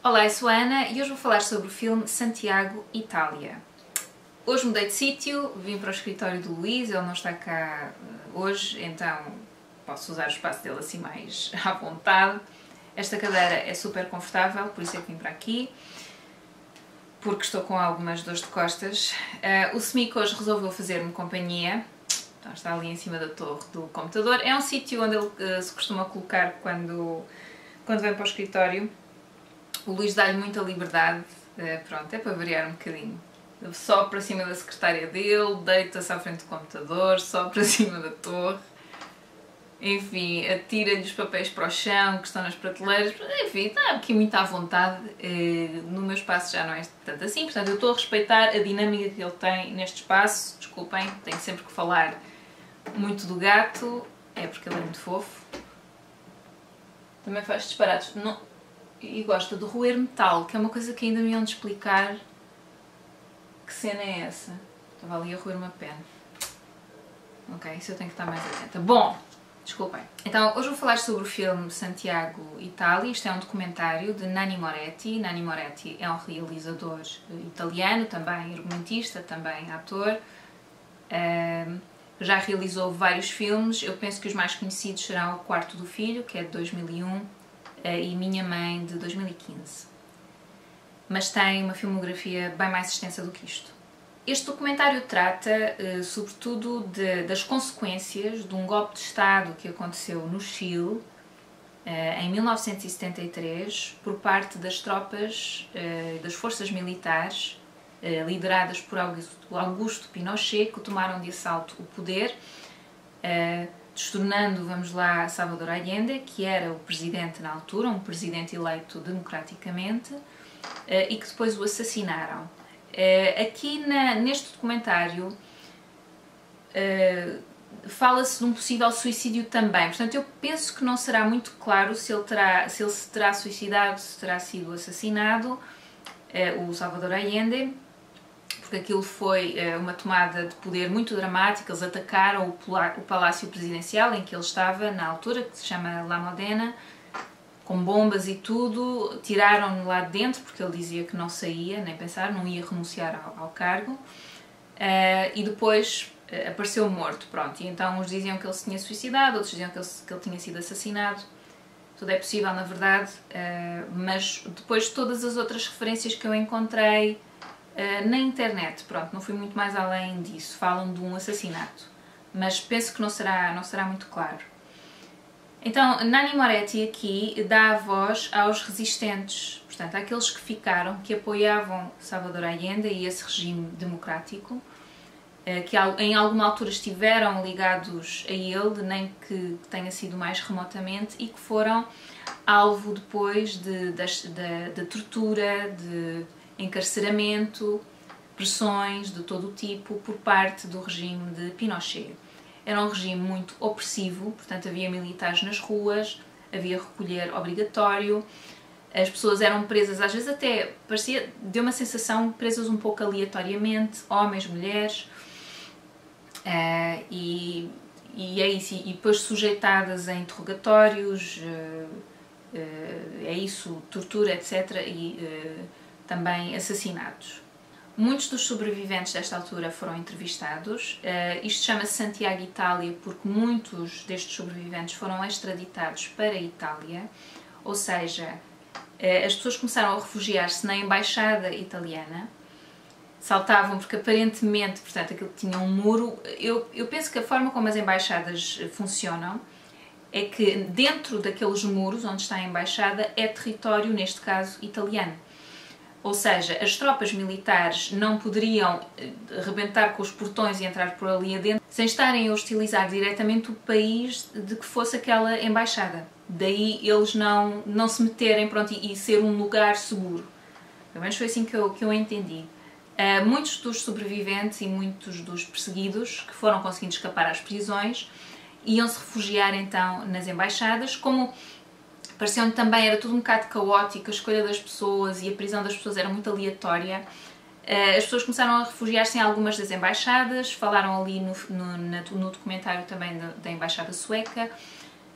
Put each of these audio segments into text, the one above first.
Olá, eu sou a Ana e hoje vou falar sobre o filme Santiago, Itália. Hoje mudei de sítio, vim para o escritório do Luís, ele não está cá hoje, então posso usar o espaço dele assim mais à vontade. Esta cadeira é super confortável, por isso é que vim para aqui, porque estou com algumas dores de costas. O Semico hoje resolveu fazer-me companhia, então está ali em cima da torre do computador. É um sítio onde ele se costuma colocar quando vem para o escritório. O Luís dá-lhe muita liberdade, pronto, é para variar um bocadinho. Só para cima da secretária dele, deita-se à frente do computador, só para cima da torre. Enfim, atira-lhe os papéis para o chão que estão nas prateleiras. Enfim, está aqui muito à vontade. No meu espaço já não é tanto assim, portanto eu estou a respeitar a dinâmica que ele tem neste espaço. Desculpem, tenho sempre que falar muito do gato, é porque ele é muito fofo. Também faz disparates. Não... E gosta de roer metal, que é uma coisa que ainda me iam de explicar. Que cena é essa? Estava ali a roer uma pena. Ok, isso eu tenho que estar mais atenta. Bom, desculpem. Então, hoje vou falar sobre o filme Santiago, Itália. Isto é um documentário de Nanni Moretti. Nanni Moretti é um realizador italiano, também argumentista, também ator. Já realizou vários filmes. Eu penso que os mais conhecidos serão O Quarto do Filho, que é de 2001, e Minha Mãe, de 2015. Mas tem uma filmografia bem mais extensa do que isto. Este documentário trata, sobretudo, das consequências de um golpe de Estado que aconteceu no Chile, em 1973, por parte das tropas das forças militares, lideradas por Augusto Pinochet, que tomaram de assalto o poder, destornando, vamos lá, Salvador Allende, que era o presidente na altura, um presidente eleito democraticamente, e que depois o assassinaram. Aqui neste documentário fala-se de um possível suicídio também, portanto eu penso que não será muito claro se ele se terá suicidado, se terá sido assassinado, o Salvador Allende, porque aquilo foi uma tomada de poder muito dramática. Eles atacaram o palácio presidencial em que ele estava na altura, que se chama La Modena, com bombas e tudo, tiraram-no lá de dentro porque ele dizia que não saía, nem pensar, não ia renunciar ao cargo, e depois apareceu morto, pronto, e então uns diziam que ele se tinha suicidado, outros diziam que ele tinha sido assassinado. Tudo é possível na verdade, mas depois todas as outras referências que eu encontrei na internet, pronto, não fui muito mais além disso, falam de um assassinato, mas penso que não será muito claro. Então, Nanni Moretti aqui dá a voz aos resistentes, portanto, àqueles que ficaram, que apoiavam Salvador Allende e esse regime democrático, que em alguma altura estiveram ligados a ele, nem que tenha sido mais remotamente, e que foram alvo depois de tortura, de encarceramento, pressões de todo o tipo por parte do regime de Pinochet. Era um regime muito opressivo, portanto havia militares nas ruas, havia recolher obrigatório, as pessoas eram presas, às vezes até parecia, deu uma sensação, presas um pouco aleatoriamente, homens, mulheres, e é isso, e depois sujeitadas a interrogatórios, é isso, tortura, etc., e também assassinatos. Muitos dos sobreviventes desta altura foram entrevistados. Isto chama-se Santiago, Itália, porque muitos destes sobreviventes foram extraditados para a Itália, ou seja, as pessoas começaram a refugiar-se na embaixada italiana, saltavam porque aparentemente, portanto, aquilo tinha um muro. Eu penso que a forma como as embaixadas funcionam é que dentro daqueles muros onde está a embaixada é território, neste caso, italiano. Ou seja, as tropas militares não poderiam rebentar com os portões e entrar por ali adentro sem estarem a hostilizar diretamente o país de que fosse aquela embaixada. Daí eles não se meterem, pronto, e ser um lugar seguro. Pelo menos foi assim que eu entendi. Muitos dos sobreviventes e muitos dos perseguidos que foram conseguindo escapar às prisões iam-se refugiar então nas embaixadas, como pareceu-me também, era tudo um bocado caótico, a escolha das pessoas e a prisão das pessoas era muito aleatória. As pessoas começaram a refugiar-se em algumas das embaixadas, falaram ali no documentário também da embaixada sueca,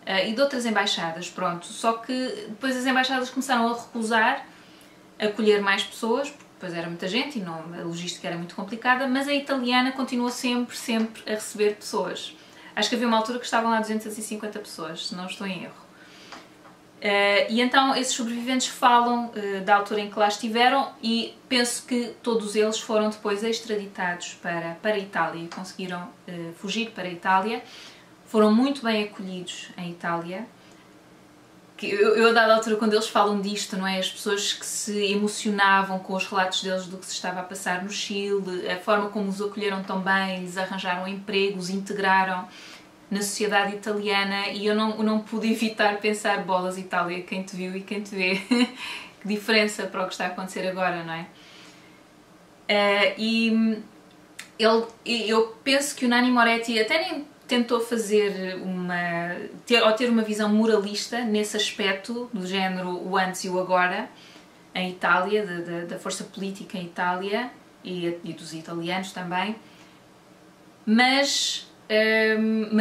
e de outras embaixadas, pronto. Só que depois as embaixadas começaram a recusar acolher mais pessoas, porque depois era muita gente e não, a logística era muito complicada, mas a italiana continuou sempre a receber pessoas. Acho que havia uma altura que estavam lá 250 pessoas, se não estou em erro. E então esses sobreviventes falam da altura em que lá estiveram e penso que todos eles foram depois extraditados para a Itália e conseguiram fugir para a Itália. Foram muito bem acolhidos em Itália. Eu a dada altura, quando eles falam disto, não é? As pessoas que se emocionavam com os relatos deles do que se estava a passar no Chile, a forma como os acolheram tão bem, lhes arranjaram emprego, os integraram na sociedade italiana, e eu não pude evitar pensar: bolas, Itália, quem te viu e quem te vê. Que diferença para o que está a acontecer agora, não é? Eu penso que o Nanni Moretti até nem tentou fazer ter uma visão moralista nesse aspecto, do género o antes e o agora, em Itália, da força política em Itália e dos italianos também, mas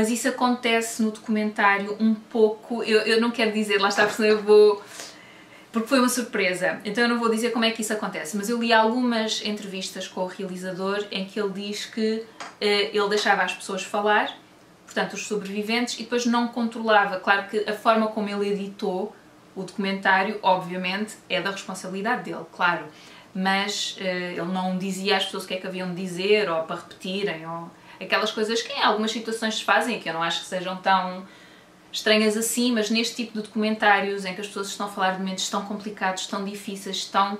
isso acontece no documentário um pouco. Eu não quero dizer, lá está, porque foi uma surpresa, então eu não vou dizer como é que isso acontece, mas eu li algumas entrevistas com o realizador em que ele diz que ele deixava as pessoas falar, portanto os sobreviventes, e depois não controlava. Claro que a forma como ele editou o documentário, obviamente, é da responsabilidade dele, claro, mas ele não dizia às pessoas o que é que haviam de dizer, ou para repetirem, ou aquelas coisas que em algumas situações se fazem e que eu não acho que sejam tão estranhas assim, mas neste tipo de documentários em que as pessoas estão a falar de momentos tão complicados, tão difíceis, as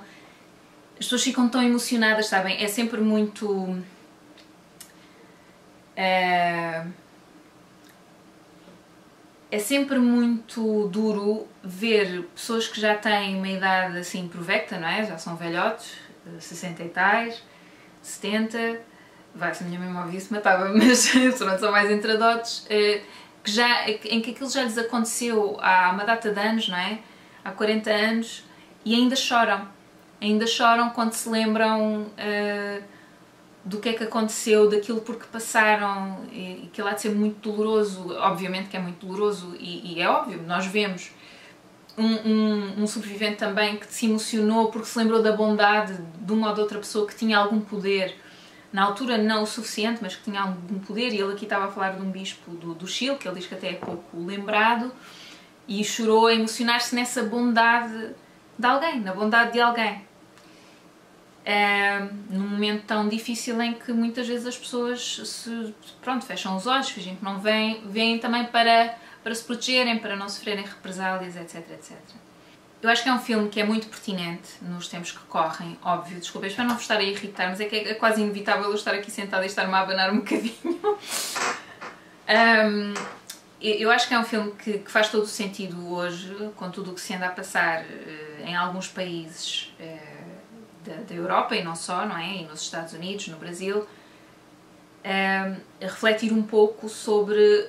pessoas ficam tão emocionadas, sabem? É sempre muito... É sempre muito duro ver pessoas que já têm uma idade assim provecta, não é? Já são velhotes, 60 e tais, 70, vai, se a minha mãe me ouvisse matava, mas pronto, são mais entradotes, em que aquilo já lhes aconteceu há uma data de anos, não é? Há 40 anos, e ainda choram quando se lembram do que é que aconteceu, daquilo por que passaram, e aquilo há de ser muito doloroso. Obviamente que é muito doloroso, e é óbvio, nós vemos um sobrevivente também que se emocionou porque se lembrou da bondade de uma ou de outra pessoa que tinha algum poder, na altura não o suficiente, mas que tinha algum poder, e ele aqui estava a falar de um bispo do Chile, que ele diz que até é pouco lembrado, e chorou a emocionar-se nessa bondade de alguém, na bondade de alguém. Num momento tão difícil em que muitas vezes as pessoas fecham os olhos, fingem que não veem também para se protegerem, para não sofrerem represálias, etc, etc. Eu acho que é um filme que é muito pertinente nos tempos que correm, óbvio, desculpa, espero não vos estar a irritar, mas é que é quase inevitável eu estar aqui sentada e estar-me a abanar um bocadinho. Eu acho que é um filme que faz todo o sentido hoje, com tudo o que se anda a passar em alguns países da Europa e não só, não é? E nos Estados Unidos, no Brasil, a refletir um pouco sobre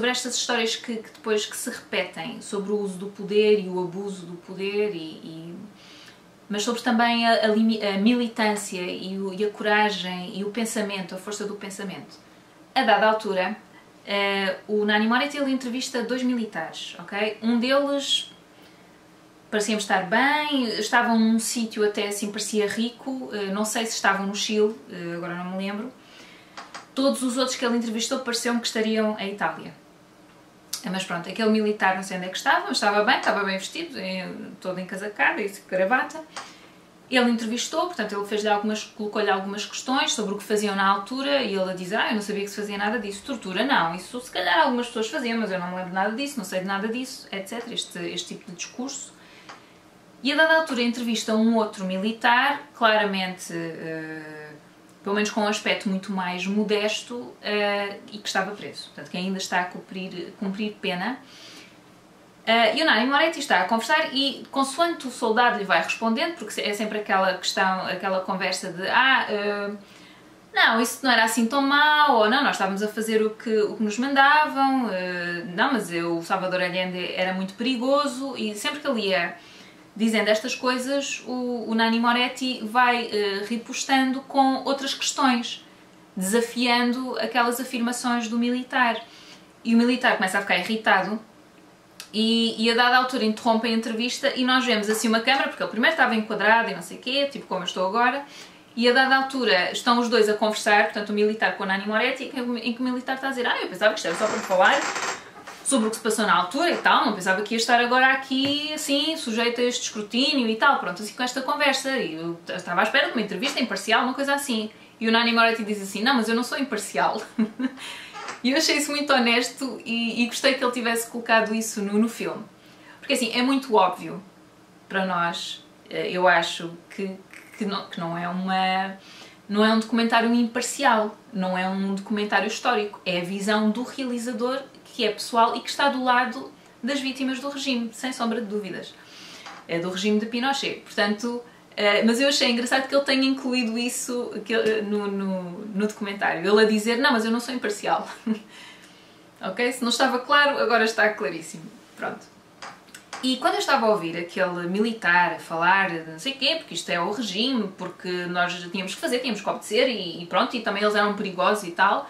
estas histórias que depois que se repetem, sobre o uso do poder e o abuso do poder, mas sobre também a militância e a coragem e o pensamento, a força do pensamento. A dada altura, o Nanni Moretti ele entrevista 2 militares, ok? Um deles parecia estar bem, estavam num sítio até assim, parecia rico, não sei se estavam no Chile, agora não me lembro. Todos os outros que ele entrevistou pareciam que estariam em Itália. Mas pronto, aquele militar não sei onde é que estava, mas estava bem vestido, todo encasacado e gravata. Ele entrevistou, portanto ele colocou-lhe algumas questões sobre o que faziam na altura, e ele a dizer: eu não sabia que se fazia nada disso. Tortura não, isso se calhar algumas pessoas faziam, mas eu não me lembro nada disso, não sei de nada disso, etc. Este tipo de discurso. E a dada altura entrevista um outro militar, claramente, pelo menos com um aspecto muito mais modesto, e que estava preso, portanto que ainda está a cumprir pena. E o Nanni Moretti está a conversar e, consoante o soldado lhe vai respondendo, porque é sempre aquela questão, aquela conversa de não, isso não era assim tão mau, ou não, nós estávamos a fazer o que nos mandavam, não, mas o Salvador Allende era muito perigoso, e sempre que ele ia dizendo estas coisas, o Nanni Moretti vai ripostando com outras questões, desafiando aquelas afirmações do militar. E o militar começa a ficar irritado E a dada altura interrompe a entrevista e nós vemos assim uma câmara, porque ele primeiro estava enquadrado e não sei o quê, tipo como eu estou agora, e a dada altura estão os dois a conversar, portanto o militar com a Nanni Moretti, em que o militar está a dizer eu pensava que isto era só para falar sobre o que se passou na altura e tal, não pensava que ia estar agora aqui assim, sujeito a este escrutínio e tal, pronto, assim com esta conversa, e eu estava à espera de uma entrevista imparcial, uma coisa assim. E o Nanni Moretti diz assim, não, mas eu não sou imparcial. E eu achei isso muito honesto e gostei que ele tivesse colocado isso no filme. Porque assim, é muito óbvio para nós, eu acho, que não é um documentário imparcial, não é um documentário histórico, é a visão do realizador que é pessoal e que está do lado das vítimas do regime, sem sombra de dúvidas, do regime de Pinochet. Portanto, mas eu achei engraçado que ele tenha incluído isso no documentário, ele a dizer, não, mas eu não sou imparcial. Ok? Se não estava claro, agora está claríssimo. Pronto. E quando eu estava a ouvir aquele militar a falar de não sei o quê, porque isto é o regime, porque nós tínhamos que fazer, tínhamos que obedecer e pronto, e também eles eram perigosos e tal,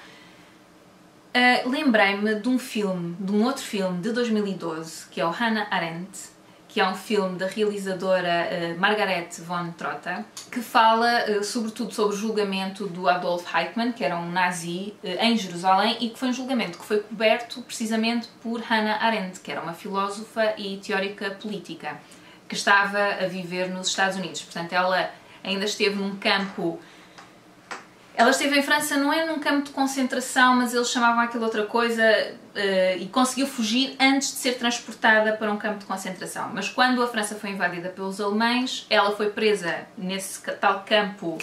lembrei-me de um outro filme de 2012, que é o Hannah Arendt, que é um filme da realizadora Margaret von Trotta, que fala sobretudo sobre o julgamento do Adolf Eichmann, que era um nazi, em Jerusalém, e que foi um julgamento que foi coberto precisamente por Hannah Arendt, que era uma filósofa e teórica política, que estava a viver nos Estados Unidos. Portanto, ela ainda esteve num campo... Ela esteve em França, não é num campo de concentração, mas eles chamavam aquilo outra coisa, e conseguiu fugir antes de ser transportada para um campo de concentração. Mas quando a França foi invadida pelos alemães, ela foi presa nesse tal campo,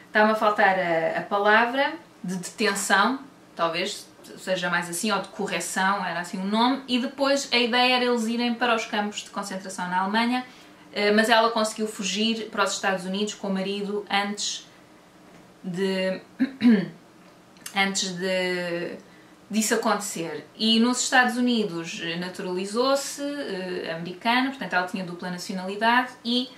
está-me a faltar a palavra, de detenção, talvez seja mais assim, ou de correção, era assim o nome, e depois a ideia era eles irem para os campos de concentração na Alemanha, mas ela conseguiu fugir para os Estados Unidos com o marido antes disso acontecer. E nos Estados Unidos naturalizou-se americana, portanto ela tinha dupla nacionalidade e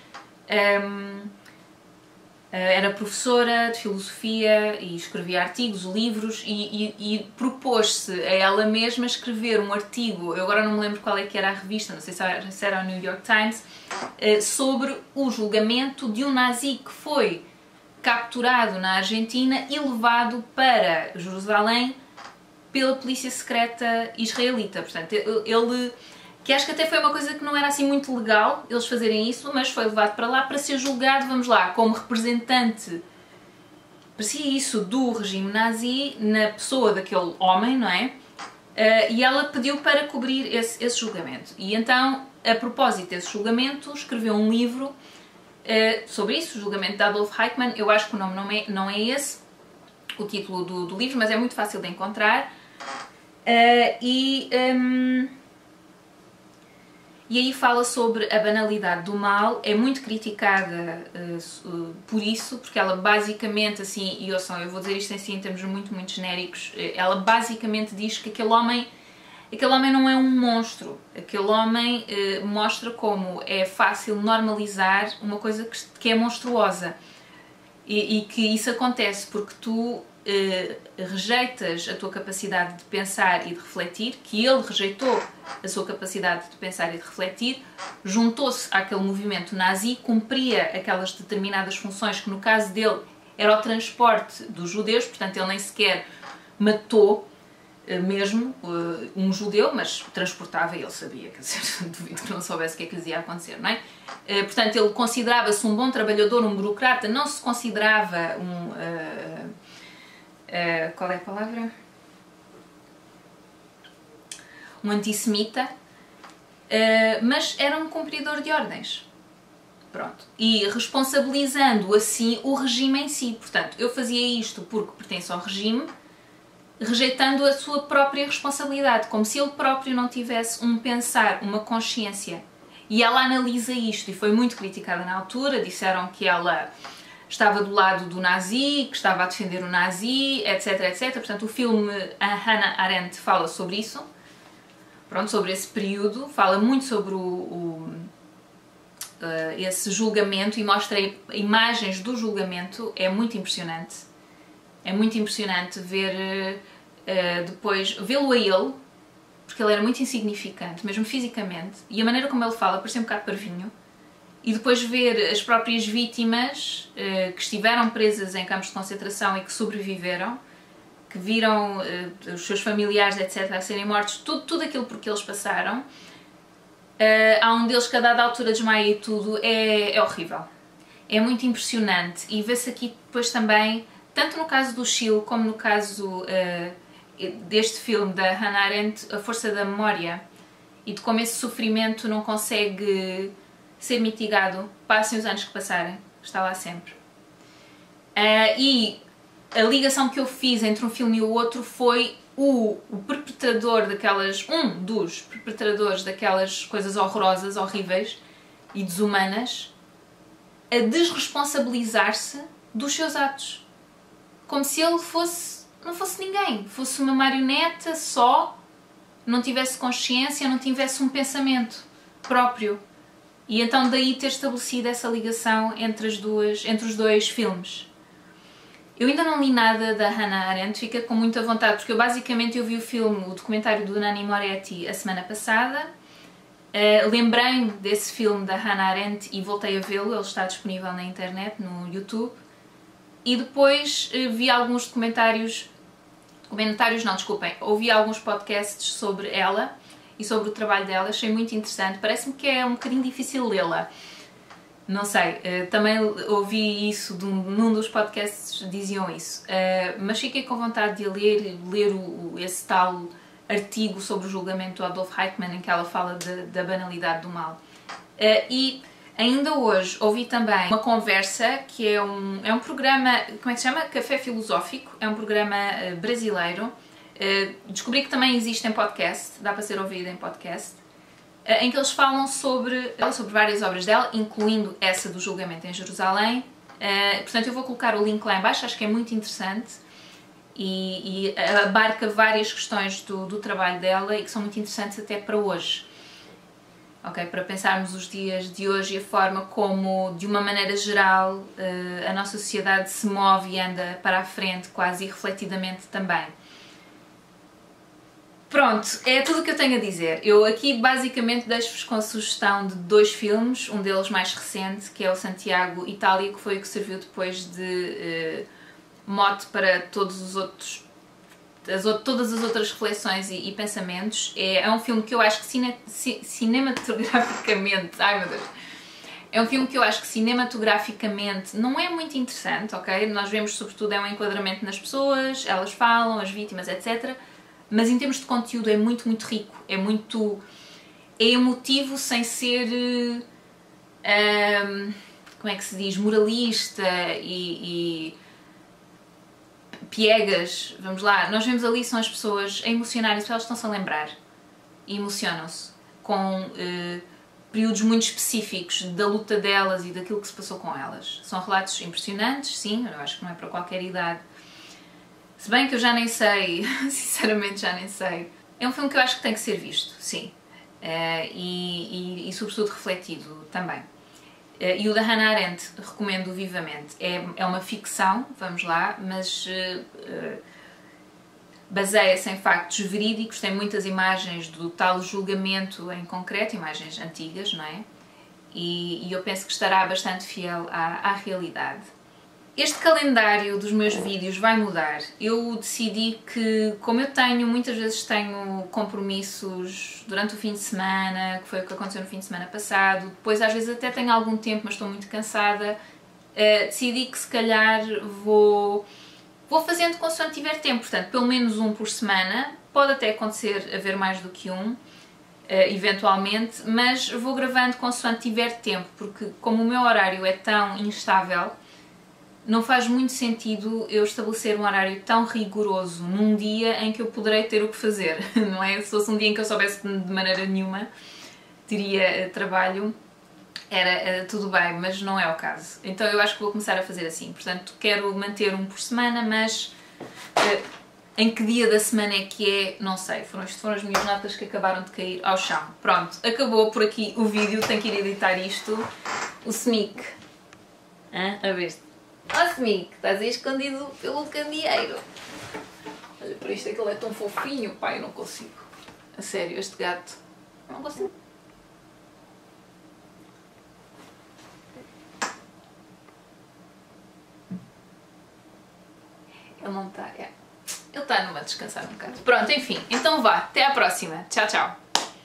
era professora de filosofia e escrevia artigos, livros e propôs-se a ela mesma escrever um artigo, eu agora não me lembro qual é que era a revista, não sei se era o New York Times, sobre o julgamento de um nazi que foi capturado na Argentina e levado para Jerusalém pela polícia secreta israelita. Portanto, ele, que acho que até foi uma coisa que não era assim muito legal eles fazerem isso, mas foi levado para lá para ser julgado, vamos lá, como representante, parecia isso, do regime nazi, na pessoa daquele homem, não é? E ela pediu para cobrir esse julgamento. E então, a propósito desse julgamento, escreveu um livro sobre isso, o julgamento de Adolf Eichmann. Eu acho que o nome não é esse, o título do livro, mas é muito fácil de encontrar. E aí fala sobre a banalidade do mal, é muito criticada por isso, porque ela basicamente, assim, e ouçam, eu vou dizer isto assim em termos muito, muito genéricos, ela basicamente diz que aquele homem não é um monstro, aquele homem mostra como é fácil normalizar uma coisa que é monstruosa e que isso acontece porque tu rejeitas a tua capacidade de pensar e de refletir, que ele rejeitou a sua capacidade de pensar e de refletir, juntou-se àquele movimento nazi, cumpria aquelas determinadas funções que no caso dele era o transporte dos judeus, portanto ele nem sequer matou mesmo um judeu, mas transportava e ele sabia, quer dizer, duvido que não soubesse o que é que lhes ia acontecer, não é? Portanto, ele considerava-se um bom trabalhador, um burocrata, não se considerava qual é a palavra? Um antissemita, mas era um cumpridor de ordens. Pronto. E responsabilizando assim o regime em si. Portanto, eu fazia isto porque pertenço ao regime, rejeitando a sua própria responsabilidade, como se ele próprio não tivesse um pensar, uma consciência. E ela analisa isto, e foi muito criticada na altura, disseram que ela estava do lado do nazi, que estava a defender o nazi, etc, etc. Portanto, o filme a Hannah Arendt fala sobre isso, pronto, sobre esse período, fala muito sobre esse julgamento e mostra imagens do julgamento, é muito impressionante. É muito impressionante ver depois, vê-lo a ele, porque ele era muito insignificante, mesmo fisicamente, e a maneira como ele fala parecia um bocado parvinho. E depois ver as próprias vítimas que estiveram presas em campos de concentração e que sobreviveram, que viram os seus familiares, etc., a serem mortos, tudo aquilo por que eles passaram. Há um deles que a dada altura desmaia e tudo, é horrível. É muito impressionante e vê-se aqui depois também, tanto no caso do Schill como no caso deste filme da Hannah Arendt, a força da memória e de como esse sofrimento não consegue ser mitigado, passem os anos que passarem, está lá sempre. E a ligação que eu fiz entre um filme e o outro foi o perpetrador daquelas, um dos perpetradores daquelas coisas horrorosas, horríveis e desumanas, a desresponsabilizar-se dos seus atos. Como se ele não fosse ninguém, fosse uma marioneta só, não tivesse consciência, não tivesse um pensamento próprio. E então daí ter estabelecido essa ligação entre os dois filmes. Eu ainda não li nada da Hannah Arendt, fica com muita vontade, porque eu vi o filme, o documentário do Nanni Moretti a semana passada, lembrei-me desse filme da Hannah Arendt e voltei a vê-lo, ele está disponível na internet, no YouTube, e depois vi alguns ouvi alguns podcasts sobre ela e sobre o trabalho dela, achei muito interessante, parece-me que é um bocadinho difícil lê-la. Não sei, também ouvi isso num dos podcasts, diziam isso, mas fiquei com vontade de ler esse tal artigo sobre o julgamento do Adolf Eichmann em que ela fala da banalidade do mal. E ainda hoje ouvi também uma conversa que é um programa, como é que se chama? Café Filosófico, é um programa brasileiro. Descobri que também existe em podcast, dá para ser ouvido em podcast, em que eles falam sobre várias obras dela, incluindo essa do julgamento em Jerusalém. Portanto, eu vou colocar o link lá em baixo, acho que é muito interessante e abarca várias questões do trabalho dela e que são muito interessantes até para hoje. Okay? Para pensarmos os dias de hoje e a forma como, de uma maneira geral, a nossa sociedade se move e anda para a frente, quase irrefletidamente também. Pronto, é tudo o que eu tenho a dizer. Eu aqui basicamente deixo-vos com a sugestão de 2 filmes, um deles mais recente, que é o Santiago, Itália, que foi o que serviu depois de mote para todos os outros, todas as outras reflexões e pensamentos. É um filme que eu acho que cinematograficamente... Ai meu Deus! É um filme que eu acho que cinematograficamente não é muito interessante, ok? Nós vemos sobretudo um enquadramento nas pessoas, elas falam, as vítimas, etc., mas em termos de conteúdo é muito, muito rico, é emotivo sem ser, como é que se diz, moralista e piegas. Vamos lá, nós vemos ali, são as pessoas a emocionarem-se, elas estão-se a lembrar e emocionam-se com períodos muito específicos da luta delas e daquilo que se passou com elas. São relatos impressionantes, sim, eu acho que não é para qualquer idade. Se bem que eu já nem sei, sinceramente já nem sei. É um filme que eu acho que tem que ser visto, sim. E sobretudo refletido também. E o da Hannah Arendt recomendo vivamente. É uma ficção, vamos lá, mas baseia-se em factos verídicos, tem muitas imagens do tal julgamento em concreto, imagens antigas, não é? E eu penso que estará bastante fiel à realidade. Este calendário dos meus vídeos vai mudar. Eu decidi que, como eu muitas vezes tenho compromissos durante o fim de semana, que foi o que aconteceu no fim de semana passado, depois às vezes até tenho algum tempo, mas estou muito cansada, decidi que se calhar vou fazendo consoante tiver tempo, portanto, pelo menos um por semana, pode até acontecer haver mais do que um, eventualmente, mas vou gravando consoante tiver tempo, porque como o meu horário é tão instável, não faz muito sentido eu estabelecer um horário tão rigoroso num dia em que eu poderei ter o que fazer, não é? Se fosse um dia em que eu soubesse de maneira nenhuma, teria trabalho, era tudo bem, mas não é o caso. Então eu acho que vou começar a fazer assim, portanto quero manter um por semana, mas em que dia da semana é que é, não sei. Isto foram as minhas notas que acabaram de cair ao chão. Pronto, acabou por aqui o vídeo, tenho que ir editar isto. O Smic. A ver. Ó Smic, estás aí escondido pelo candeeiro. Olha para isto, é que ele é tão fofinho, pai, eu não consigo. A sério, este gato. Não consigo. Ele não está. Ele está numa descansar um bocado. Pronto, enfim. Então vá. Até à próxima. Tchau, tchau.